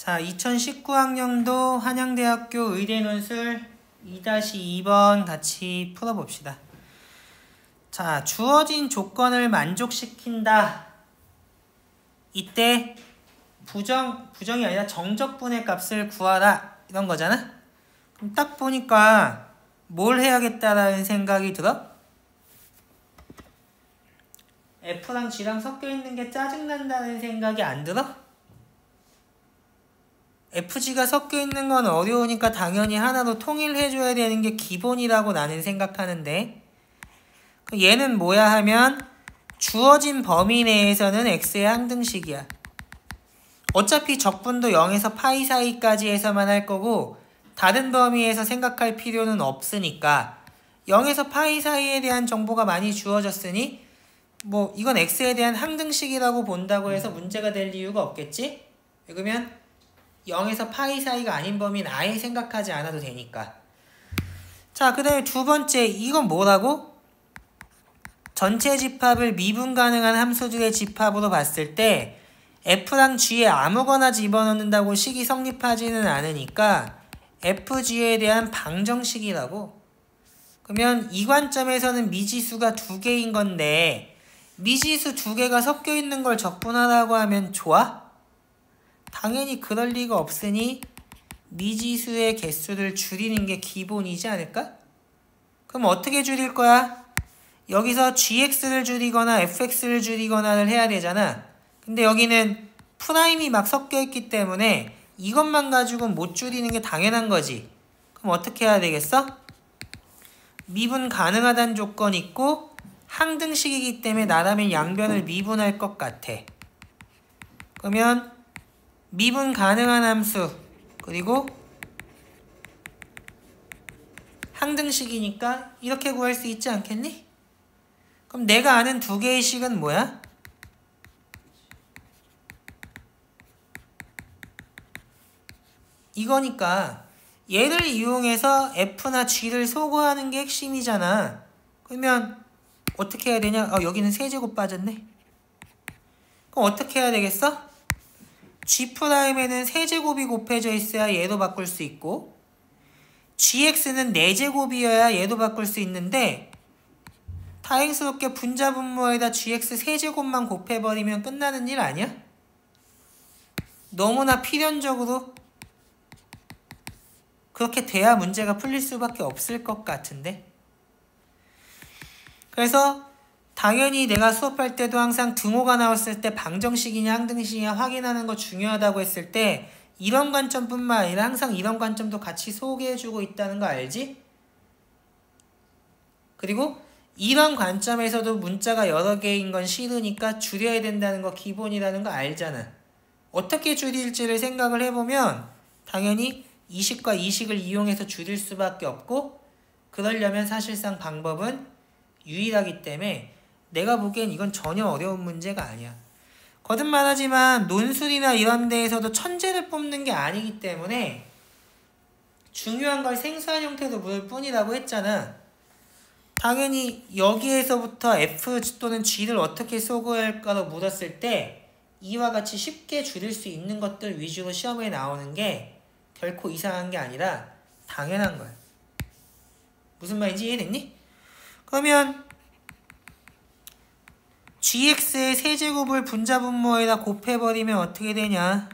자, 2019학년도 한양대학교 의대논술 2-2번 같이 풀어봅시다. 자, 주어진 조건을 만족시킨다. 이때 부정이 아니라 정적분의 값을 구하라. 이런 거잖아? 그럼 딱 보니까 뭘 해야겠다라는 생각이 들어? F랑 G랑 섞여 있는 게 짜증난다는 생각이 안 들어? FG가 섞여 있는 건 어려우니까 당연히 하나로 통일해줘야 되는 게 기본이라고 나는 생각하는데, 얘는 뭐야 하면 주어진 범위 내에서는 X의 항등식이야. 어차피 적분도 0에서 파이 사이까지 해서만 할 거고 다른 범위에서 생각할 필요는 없으니까 0에서 파이 사이에 대한 정보가 많이 주어졌으니 뭐 이건 X에 대한 항등식이라고 본다고 해서 문제가 될 이유가 없겠지? 그러면 0에서 파이 사이가 아닌 범위는 아예 생각하지 않아도 되니까. 자, 그 다음에 두 번째, 이건 뭐라고? 전체 집합을 미분 가능한 함수들의 집합으로 봤을 때 F랑 G에 아무거나 집어넣는다고 식이 성립하지는 않으니까 FG에 대한 방정식이라고. 그러면 이 관점에서는 미지수가 두 개인 건데 미지수 두 개가 섞여 있는 걸 적분하라고 하면 좋아? 당연히 그럴 리가 없으니 미지수의 개수를 줄이는 게 기본이지 않을까? 그럼 어떻게 줄일 거야? 여기서 gx를 줄이거나 fx를 줄이거나를 해야 되잖아. 근데 여기는 프라임이 막 섞여 있기 때문에 이것만 가지고는 못 줄이는 게 당연한 거지. 그럼 어떻게 해야 되겠어? 미분 가능하다는 조건이 있고 항등식이기 때문에 나라면 양변을 미분할 것 같아. 그러면 미분 가능한 함수 그리고 항등식이니까 이렇게 구할 수 있지 않겠니? 그럼 내가 아는 두 개의 식은 뭐야? 이거니까 얘를 이용해서 F나 G를 소거하는 게 핵심이잖아. 그러면 어떻게 해야 되냐? 여기는 세제곱 빠졌네. 그럼 어떻게 해야 되겠어? G'에는 세제곱이 곱해져 있어야 얘도 바꿀 수 있고 GX는 4제곱이어야 얘도 바꿀 수 있는데 다행스럽게 분자분모에다 GX 세제곱만 곱해버리면 끝나는 일 아니야? 너무나 필연적으로 그렇게 돼야 문제가 풀릴 수밖에 없을 것 같은데. 그래서 당연히 내가 수업할 때도 항상 등호가 나왔을 때 방정식이냐 항등식이냐 확인하는 거 중요하다고 했을 때 이런 관점뿐만 아니라 항상 이런 관점도 같이 소개해주고 있다는 거 알지? 그리고 이런 관점에서도 문자가 여러 개인 건 싫으니까 줄여야 된다는 거 기본이라는 거 알잖아. 어떻게 줄일지를 생각을 해보면 당연히 이식과 이식을 이용해서 줄일 수밖에 없고 그러려면 사실상 방법은 유일하기 때문에 내가 보기엔 이건 전혀 어려운 문제가 아니야. 거듭말하지만 논술이나 이런 데에서도 천재를 뽑는 게 아니기 때문에 중요한 걸 생소한 형태로 물을 뿐이라고 했잖아. 당연히 여기에서부터 F 또는 G를 어떻게 소거할까로 물었을 때 이와 같이 쉽게 줄일 수 있는 것들 위주로 시험에 나오는 게 결코 이상한 게 아니라 당연한 거야. 무슨 말인지 이해됐니? 그러면 gx의 세제곱을 분자분모에다 곱해버리면 어떻게 되냐?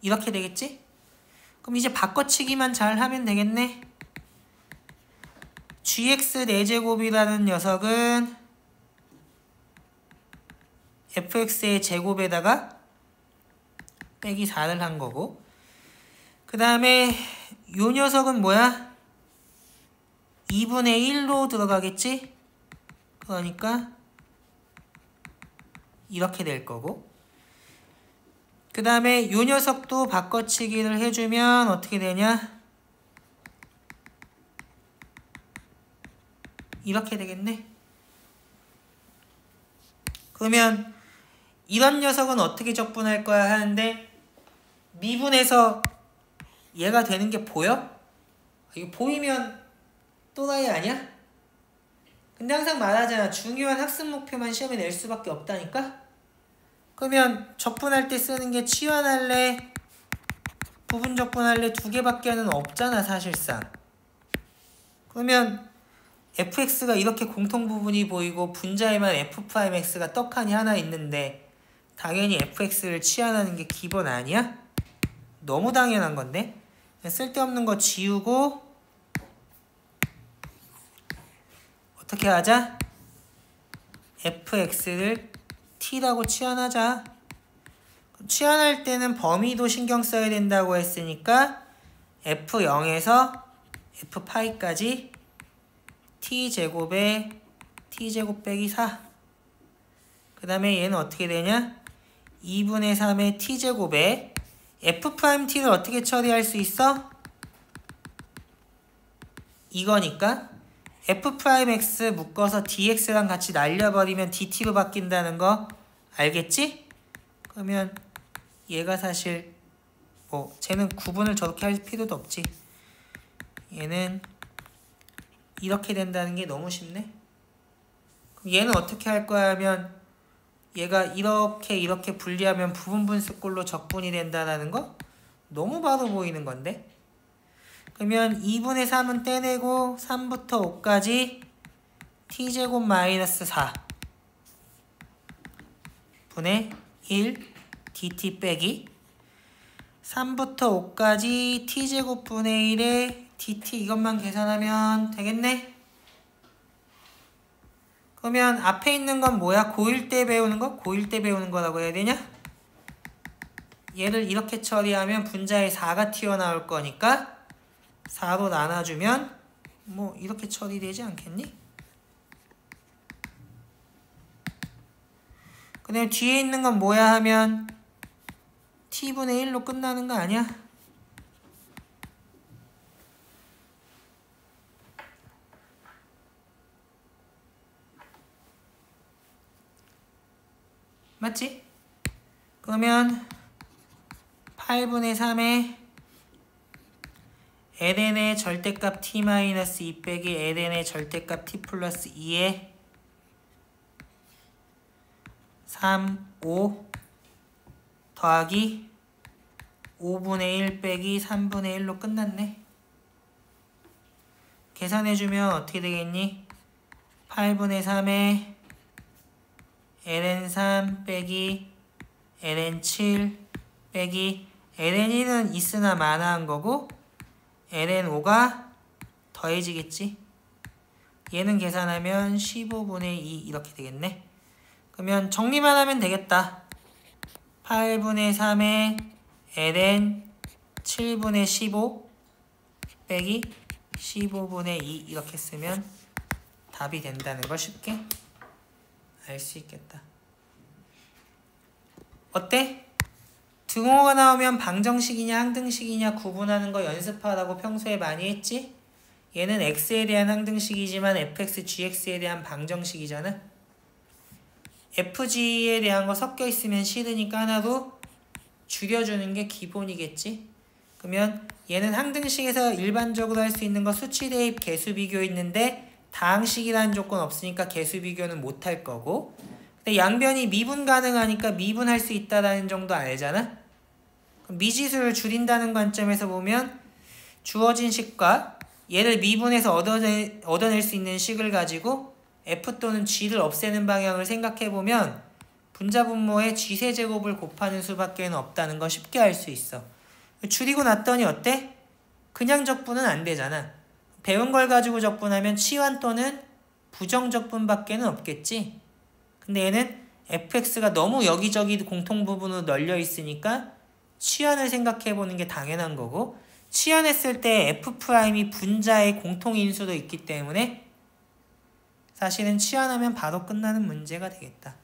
이렇게 되겠지? 그럼 이제 바꿔치기만 잘 하면 되겠네? gx 4제곱이라는 녀석은 fx의 제곱에다가 빼기 4를 한 거고 그 다음에 요 녀석은 뭐야? 2분의 1로 들어가겠지? 그러니까 이렇게 될 거고 그 다음에 요 녀석도 바꿔치기를 해주면 어떻게 되냐? 이렇게 되겠네? 그러면 이런 녀석은 어떻게 적분할 거야 하는데 미분에서 얘가 되는 게 보여? 이거 보이면 또라이 아니야? 근데 항상 말하잖아. 중요한 학습 목표만 시험에 낼 수밖에 없다니까? 그러면 적분할 때 쓰는 게 치환할래, 부분 적분할래 두 개밖에는 없잖아, 사실상. 그러면 fx가 이렇게 공통 부분이 보이고 분자에만 f'x가 떡하니 하나 있는데 당연히 fx를 치환하는 게 기본 아니야? 너무 당연한 건데? 쓸데없는 거 지우고 어떻게 하자? fx를 t라고 치환하자. 치환할 때는 범위도 신경 써야 된다고 했으니까 f0에서 f파이까지 t제곱에 t제곱 빼기 4. 그 다음에 얘는 어떻게 되냐? 2분의 3의 t제곱에 f't를 어떻게 처리할 수 있어? 이거니까 f'x 묶어서 dx랑 같이 날려버리면 dt로 바뀐다는 거 알겠지? 그러면 얘가 사실 쟤는 구분을 저렇게 할 필요도 없지. 얘는 이렇게 된다는 게 너무 쉽네. 그럼 얘는 어떻게 할 거야 하면 얘가 이렇게 분리하면 부분 분수꼴로 적분이 된다는 거? 너무 바로 보이는 건데? 그러면 2분의 3은 떼내고 3부터 5까지 t제곱 마이너스 4 분의 1 dt 빼기 3부터 5까지 t제곱 분의 1에 dt 이것만 계산하면 되겠네? 그러면 앞에 있는 건 뭐야? 고1 때 배우는 거? 고1 때 배우는 거라고 해야 되냐? 얘를 이렇게 처리하면 분자에 4가 튀어나올 거니까 4로 나눠주면 뭐 이렇게 처리되지 않겠니? 그 다음에 뒤에 있는 건 뭐야 하면 t분의 1로 끝나는 거 아니야? 맞지? 그러면 8분의 3에 ln의 절대값 t-2 빼기 ln의 절대값 t 플러스 2에 3, 5 더하기 5분의 1 빼기 3분의 1로 끝났네. 계산해주면 어떻게 되겠니? 8분의 3에 ln3 빼기 ln7 빼기 ln1은 있으나 마나한 거고 ln5가 더해지겠지. 얘는 계산하면 15분의 2 이렇게 되겠네. 그러면 정리만 하면 되겠다. 8분의 3에 ln 7분의 15 빼기 15분의 2 이렇게 쓰면 답이 된다는 걸 쉽게 알 수 있겠다. 어때? 등호가 나오면 방정식이냐 항등식이냐 구분하는 거 연습하라고 평소에 많이 했지? 얘는 x에 대한 항등식이지만 fx, gx에 대한 방정식이잖아. fg에 대한 거 섞여 있으면 싫으니까 하나로 줄여주는 게 기본이겠지? 그러면 얘는 항등식에서 일반적으로 할 수 있는 거 수치 대입 개수 비교 있는데 다항식이라는 조건 없으니까 개수 비교는 못 할 거고, 근데 양변이 미분 가능하니까 미분할 수 있다라는 정도 알잖아? 그럼 미지수를 줄인다는 관점에서 보면 주어진 식과 얘를 미분해서 얻어낼 수 있는 식을 가지고 f 또는 g를 없애는 방향을 생각해보면 분자분모에 g세제곱을 곱하는 수밖에 없다는 거 쉽게 알 수 있어. 줄이고 났더니 어때? 그냥 적분은 안 되잖아. 배운 걸 가지고 적분하면 치환 또는 부정적분밖에 없겠지. 근데 얘는 fx가 너무 여기저기 공통부분으로 널려 있으니까 치환을 생각해보는 게 당연한 거고, 치환했을 때 f'이 분자의 공통인수도 있기 때문에 사실은 치환하면 바로 끝나는 문제가 되겠다.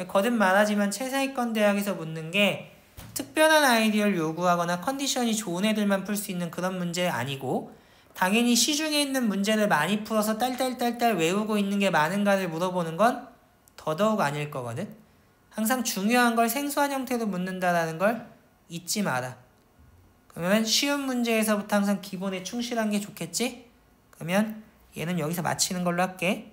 거듭 말하지만 최상위권 대학에서 묻는 게 특별한 아이디어를 요구하거나 컨디션이 좋은 애들만 풀 수 있는 그런 문제 아니고, 당연히 시중에 있는 문제를 많이 풀어서 딸딸딸딸 외우고 있는 게 많은가를 물어보는 건 더더욱 아닐 거거든. 항상 중요한 걸 생소한 형태로 묻는다라는 걸 잊지 마라. 그러면 쉬운 문제에서부터 항상 기본에 충실한 게 좋겠지? 그러면 얘는 여기서 마치는 걸로 할게.